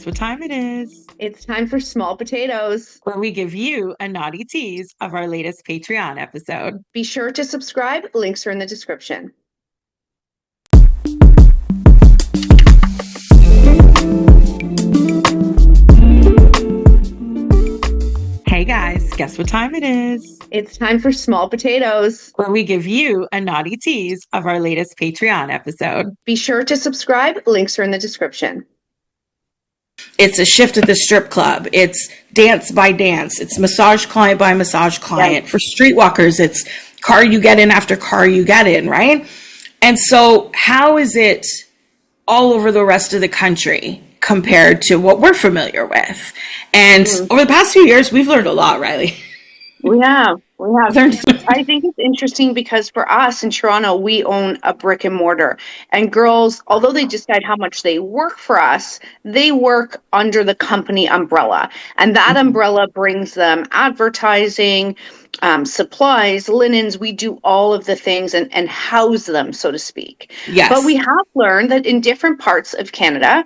what time it is. It's time for Small Potatoes. Where we give you a naughty tease of our latest Patreon episode. Be sure to subscribe. Links are in the description. Hey guys, guess what time it is? It's time for Small Potatoes. Where we give you a naughty tease of our latest Patreon episode. Be sure to subscribe. Links are in the description. It's a shift at the strip club. It's dance by dance. It's massage client by massage client. Yep. For streetwalkers, it's car you get in after car you get in, right? And so how is it all over the rest of the country compared to what we're familiar with? And over the past few years, we've learned a lot, Riley. We have. I think it's interesting because for us in Toronto, we own a brick and mortar. And girls, although they decide how much they work for us, they work under the company umbrella. And that umbrella brings them advertising, supplies, linens. We do all of the things and house them, so to speak. Yes. But we have learned that in different parts of Canada,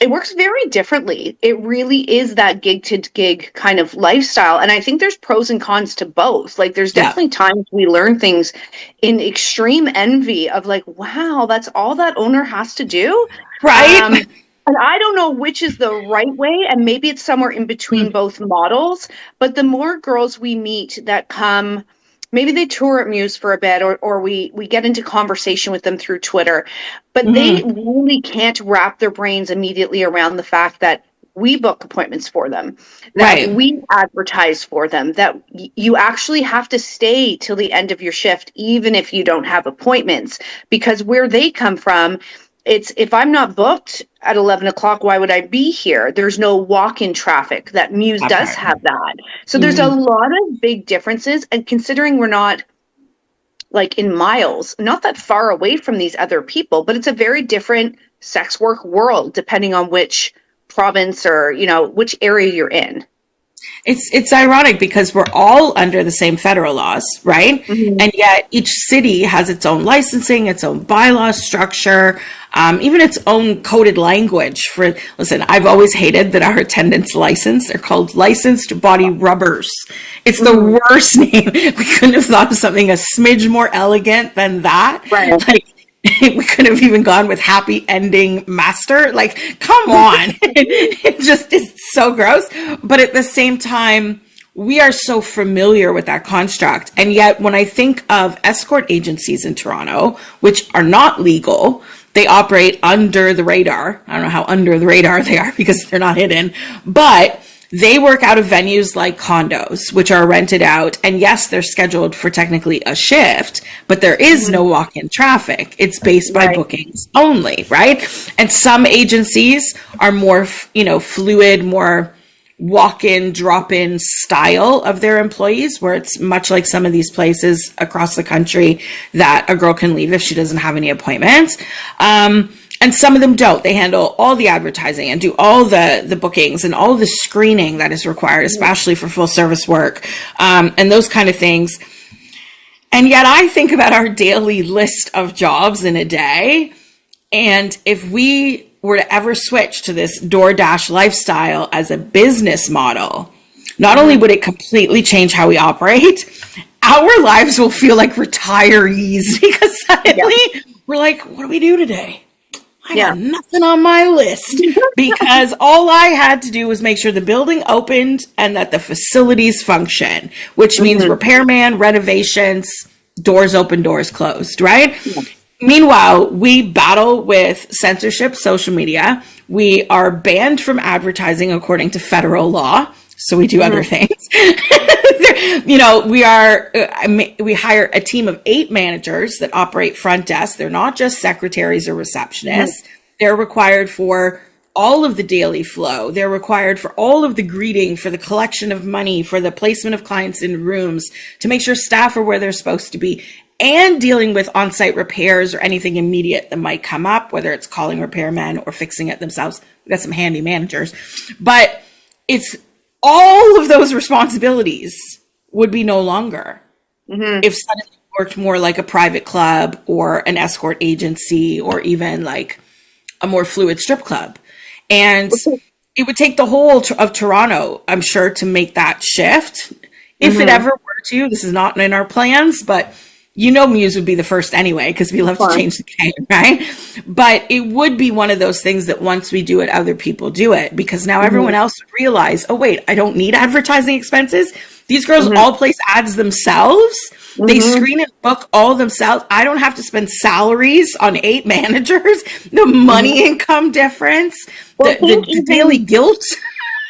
it works very differently. It really is that gig to gig kind of lifestyle. And I think there's pros and cons to both. Like there's definitely times we learn things in extreme envy of like, wow, that's all that owner has to do. Right. And I don't know which is the right way. And maybe it's somewhere in between both models. But the more girls we meet that come, maybe they tour at Muse for a bit or we get into conversation with them through Twitter, but they really can't wrap their brains immediately around the fact that we book appointments for them, that we advertise for them, that you actually have to stay till the end of your shift, even if you don't have appointments, because where they come from, it's if I'm not booked at 11 o'clock, why would I be here? There's no walk-in traffic. That Muse does have that. So there's a lot of big differences. And considering we're not like in miles, not that far away from these other people, but it's a very different sex work world, depending on which province or, you know, which area you're in. It's ironic because we're all under the same federal laws, right? And yet each city has its own licensing, its own bylaw structure, even its own coded language for, listen, I've always hated that our attendance license, they're called licensed body rubbers. It's the worst name. We couldn't have thought of something a smidge more elegant than that. Right. Like, we could have even gone with happy ending master. Like, come on. It just is so gross. But at the same time, we are so familiar with that construct. And yet when I think of escort agencies in Toronto, which are not legal, they operate under the radar. I don't know how under the radar they are because they're not hidden, but they work out of venues like condos, which are rented out. And yes, they're scheduled for technically a shift, but there is no walk-in traffic. It's based by bookings only, right? And some agencies are more, fluid, more walk-in, drop-in style of their employees, where it's much like some of these places across the country that a girl can leave if she doesn't have any appointments. And some of them don't. They handle all the advertising and do all the bookings and all the screening that is required, especially for full service work, and those kind of things. And yet I think about our daily list of jobs in a day. And if we were to ever switch to this DoorDash lifestyle as a business model, not only would it completely change how we operate, our lives will feel like retirees because suddenly we're like, what do we do today? I got nothing on my list because all I had to do was make sure the building opened and that the facilities function, which means repairman, renovations, doors open, doors closed, right? Meanwhile, we battle with censorship, social media. We are banned from advertising according to federal law. So we do other things. We hire a team of 8 managers that operate front desk. They're not just secretaries or receptionists. They're required for all of the daily flow. They're required for all of the greeting, for the collection of money, for the placement of clients in rooms, to make sure staff are where they're supposed to be, and dealing with on-site repairs or anything immediate that might come up, whether it's calling repairmen or fixing it themselves. We've got some handy managers. But it's all of those responsibilities would be no longer if suddenly it worked more like a private club or an escort agency or even like a more fluid strip club. And it would take the whole of Toronto, I'm sure, to make that shift. If it ever were to, this is not in our plans, but Muse would be the first anyway, because we love to change the game, right? But it would be one of those things that once we do it, other people do it, because now everyone else would realize, oh, wait, I don't need advertising expenses. These girls all place ads themselves. They screen and book all themselves. I don't have to spend salaries on 8 managers. The money income difference, the daily guilt.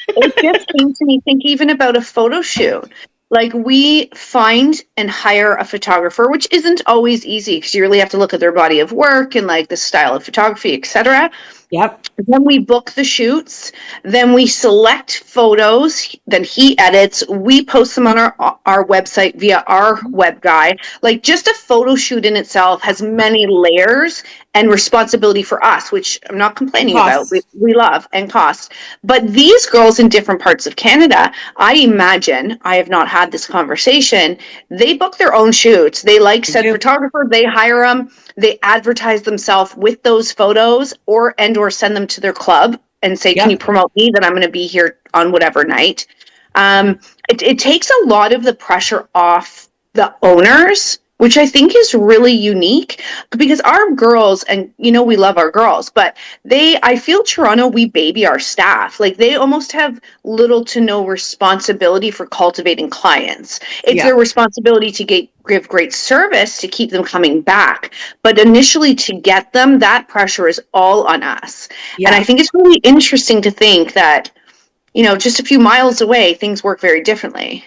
It just came to me, think even about a photo shoot. Like, we find and hire a photographer, which isn't always easy because you really have to look at their body of work and like the style of photography, etc. Yep. Then we book the shoots. Then we select photos. Then he edits. We post them on our website via our web guy. Like, just a photo shoot in itself has many layers and responsibility for us, which I'm not complaining about. We love, and cost. But these girls in different parts of Canada, I imagine, I have not had this conversation, they book their own shoots. They like said photographer. They hire them. They advertise themselves with those photos or send them to their club and say, can you promote me that I'm going to be here on whatever night? It takes a lot of the pressure off the owners, which I think is really unique, because our girls, and we love our girls, but I feel Toronto, we baby our staff. Like, they almost have little to no responsibility for cultivating clients. It's their responsibility to give great service to keep them coming back. But initially, to get them, that pressure is all on us. Yeah. And I think it's really interesting to think that, just a few miles away, things work very differently.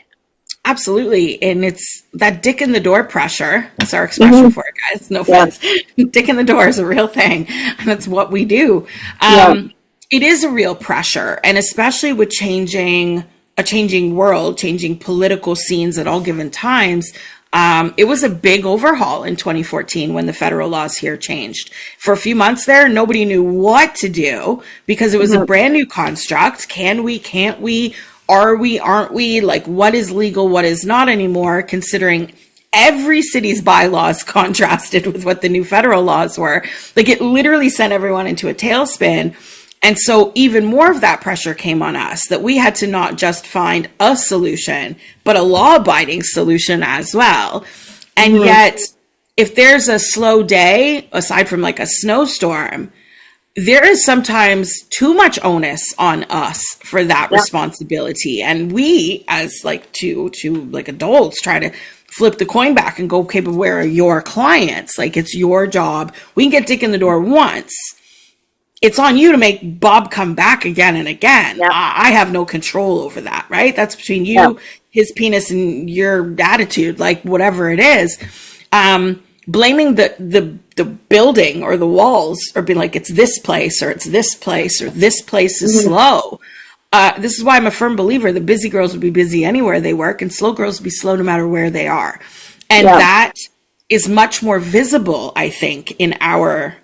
Absolutely. And it's that dick in the door pressure. That's our expression for it, guys. No offense. Dick in the door is a real thing. And that's what we do. It is a real pressure. And especially with a changing world, changing political scenes at all given times. It was a big overhaul in 2014 when the federal laws here changed. For a few months there, nobody knew what to do because it was a brand new construct. Can we, can't we? Are we, aren't we? Like, what is legal, what is not anymore, considering every city's bylaws contrasted with what the new federal laws were. Like, it literally sent everyone into a tailspin. And so even more of that pressure came on us, that we had to not just find a solution, but a law-abiding solution as well. And yet, if there's a slow day, aside from like a snowstorm, there is sometimes too much onus on us for that responsibility. And we, as like two like adults, try to flip the coin back and go, okay, but where are your clients? Like, it's your job. We can get dick in the door once. It's on you to make Bob come back again and again. Yeah. I have no control over that, right? That's between you, his penis, and your attitude, like whatever it is. Blaming the building or the walls, or being like, it's this place or it's this place or this place is slow. This is why I'm a firm believer that busy girls would be busy anywhere they work and slow girls would be slow no matter where they are. And that is much more visible, I think, in our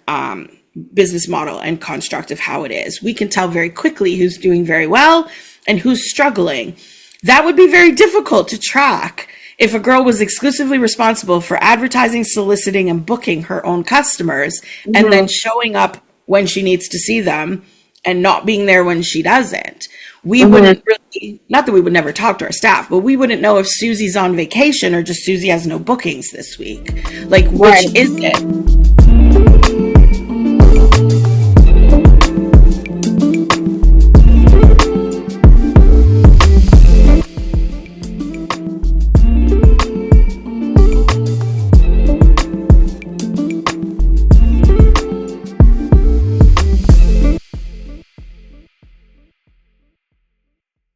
business model and construct of how it is. We can tell very quickly who's doing very well and who's struggling. That would be very difficult to track if a girl was exclusively responsible for advertising, soliciting, and booking her own customers, and then showing up when she needs to see them and not being there when she doesn't. We wouldn't really, not that we would never talk to our staff, but we wouldn't know if Susie's on vacation or just Susie has no bookings this week. Like, which is it?